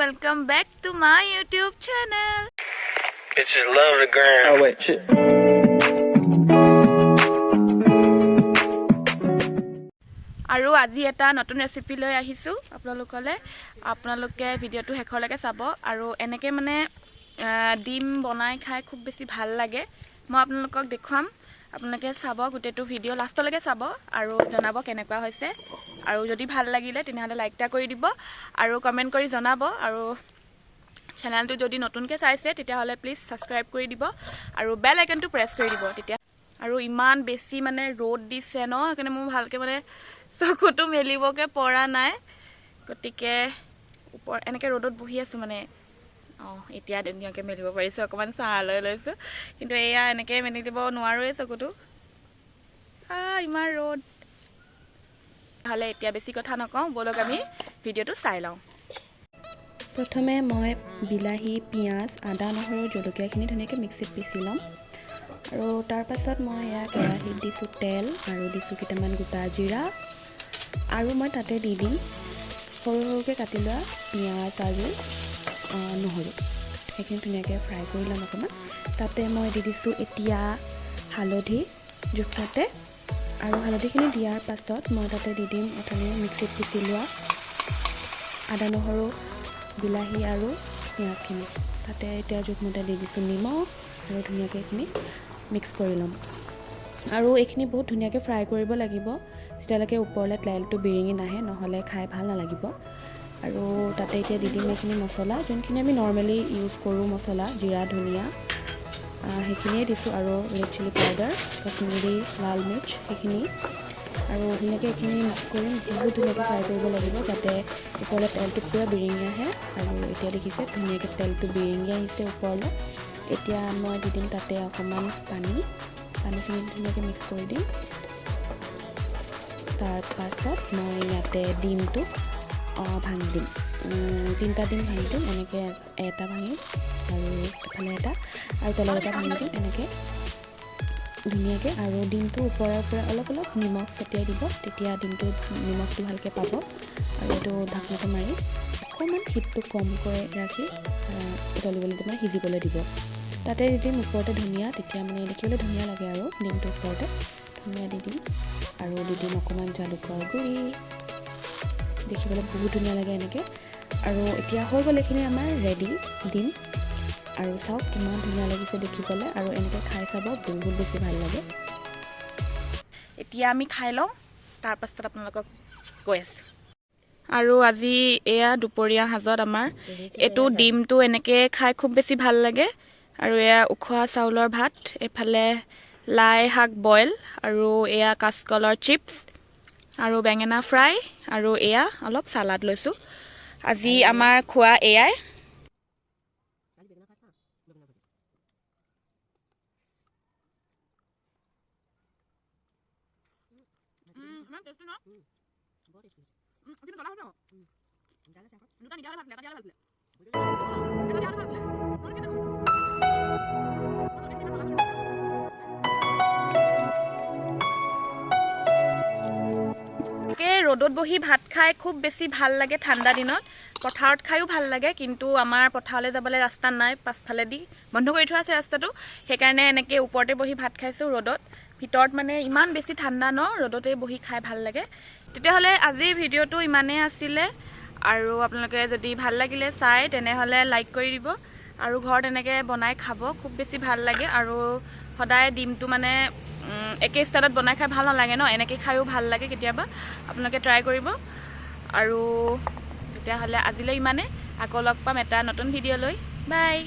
welcome back to my YouTube channel. Bitches love the gram. Oh wait, shit. আৰু আজি এটা নতুন recipe লৈ আহিছো আপোনালোকে ভিডিওটো হেকৰলৈকে চাব আৰু এনেকে মানে ডিম বনাই খাই খুব বেছি ভাল লাগে মই আপোনালোকক দেখুৱাম আপোনালোকে চাব গুটেটো ভিডিও লাষ্টলৈকে চাব আৰু জনাব কেনেকুৱা হৈছে আৰু যদি ভাল লাগিলে তেতিয়াহলে লাইকটা কৰি দিব আৰু কমেন্ট কৰি জনাব আৰু চেনেলটো যদি নতুনকে চাইছে তেতিয়াহলে প্লিজ সাবস্ক্ৰাইব কৰি দিব আৰু বেল আইকনটো প্ৰেছ কৰি দিব তেতিয়া আৰু ইমান বেছি মানে ৰ'দ দিছে ন কাৰণে মই ভালকে মানে চকুটো মেলিবকে পৰা নাই গটিকে ওপৰ এনেকে ৰ'দত বহি আছো মানে এতিয়া ধুনীয়াকে মেলিব পাৰিছো অকমান চাহ লৈ লৈছো কিন্তু এয়া এনেকে মেলি দিব নোৱাৰোৱে চকুটো ইমান ৰ'দ ভালে এতিয়া বেছি কথা নকওঁ বলক আমি ভিডিওটো চাই লওঁ প্ৰথমে মই বিলাহী পিয়াজ আদা নহৰু জলকীয়াখিনি ধুনীয়াকৈ মিক্সিত পিচি ল'ম আৰু তাৰ পাছত মই এয়া কেৰাহীত দিছোঁ তেল আৰু দিছোঁ কেইটামান গোটা জিৰা আৰু মই তাতে দি দিম সৰু সৰুকৈ কাটি লোৱা পিয়াজ আৰু নহৰু সেইখিনি ধুনীয়াকৈ ফ্ৰাই কৰি ল'ম অকণমান তাতে মই দি দিছোঁ এতিয়া হালধি জোখমতে আৰু হালধিখিনি দিয়াৰ পাছত মই তাতে দি দিম অথনি মিক্সিত পিচি লোৱা আদা নহৰু বিলাহী আৰু পিয়াজখিনি তাতে এতিয়া জোখমতে দি দিছোঁ নিমখ আৰু ধুনীয়াকৈ এইখিনি মিক্স কৰি ল'ম আৰু এইখিনি বহুত ধুনীয়াকৈ ফ্ৰাই কৰিব লাগিব যেতিয়ালৈকে ওপৰলৈ তেলটো বিৰিঙি নাহে নহ'লে খাই ভাল নালাগিব আৰু তাতে এতিয়া দি দিম এইখিনি মছলা যোনখিনি আমি নৰ্মেলি ইউজ কৰোঁ মছলা জিৰা ধনিয়া সেইখিনিয়ে দিছোঁ আৰু ৰেড চিলি পাউডাৰ কাশ্মীৰী লাল মিৰ্চ সেইখিনি আৰু ধুনীয়াকৈ এইখিনি মিক্স কৰি বহুত ধুনীয়াকৈ ফ্ৰাই কৰিব লাগিব যাতে ওপৰলৈ তেলটো পূৰা বিৰিঙি আহে আৰু এতিয়া দেখিছে ধুনীয়াকৈ তেলটো বিৰিঙি আহিছে ওপৰলৈ এতিয়া মই দি দিম তাতে অকণমান পানীখিনি ধুনীয়াকৈ মিক্স কৰি দিম তাৰ পাছত মই ইয়াতে ডিমটো ভাঙি দিম 3টা ডিম ভাঙি দিম এনেকৈ এটা ভাঙিম আৰু এফালে এটা আৰু তলত এটা ভাঙি দিম এনেকৈ ধুনীয়াকৈ আৰু ডিমটো ওপৰৰ পৰা অলপ নিমখ ছটিয়াই দিব তেতিয়া ডিমটো নিমখটো ভালকৈ পাব আৰু এইটো ঢাকনাটো মাৰি অকণমান হিটটো কমকৈ ৰাখি উতলিবলৈ দিব সিজিবলৈ দিব তাতে দি দিম ওপৰতে ধনিয়া তেতিয়া মানে দেখিবলৈ ধুনীয়া লাগে আৰু ডিমটোৰ ওপৰতে ধনিয়া দি দিম আৰু দি দিম অকণমান জালুকৰ গুড়ি দেখিবলৈ বহুত ধুনীয়া লাগে এনেকৈ আৰু এতিয়া হৈ গ'ল এইখিনি আমাৰ ৰেডি ডিম আৰু চাওক কিমান ধুনীয়া লাগিছে দেখিবলৈ আৰু এনেকৈ খাই চাব বহুত বেছি ভাল লাগে এতিয়া আমি খাই লওঁ তাৰ পাছত আপোনালোকক কৈ আছো আৰু আজি এয়া দুপৰীয়া সাজত আমাৰ এইটো ডিমটো এনেকৈ খাই খুব বেছি ভাল লাগে আৰু এয়া উখোৱা চাউলৰ ভাত এফালে লাই শাক বইল আৰু এয়া কাচকলৰ চিপছ আৰু বেঙেনা ফ্ৰাই আৰু এয়া অলপ সালাড লৈছো আজি আমাৰ খোৱা এয়াই ৰ'দত বহি ভাত খাই খুব বেছি ভাল লাগে ঠাণ্ডা দিনত পথাৰত খাইও ভাল লাগে কিন্তু আমাৰ পথাৰলৈ যাবলৈ ৰাস্তা নাই পাছফালে দি বন্ধ কৰি থোৱা আছে ৰাস্তাটো সেইকাৰণে এনেকৈ ওপৰতে বহি ভাত খাইছো ৰ'দত ভিতৰত মানে ইমান বেছি ঠাণ্ডা ন ৰ'দতে বহি খাই ভাল লাগে তেতিয়াহ'লে আজিৰ ভিডিওটো ইমানেই আছিলে আৰু আপোনালোকে যদি ভাল লাগিলে চাই তেনেহ'লে লাইক কৰি দিব আৰু ঘৰত এনেকৈ বনাই খাব খুব বেছি ভাল লাগে আৰু সদায় ডিমটো মানে একে ষ্টাইলত বনাই খাই ভাল নালাগে ন এনেকৈ খায়ো ভাল লাগে কেতিয়াবা আপোনালোকে ট্ৰাই কৰিব আৰু তেতিয়াহ'লে আজিলৈ ইমানে আকৌ লগ পাম এটা নতুন ভিডিঅ' লৈ বাই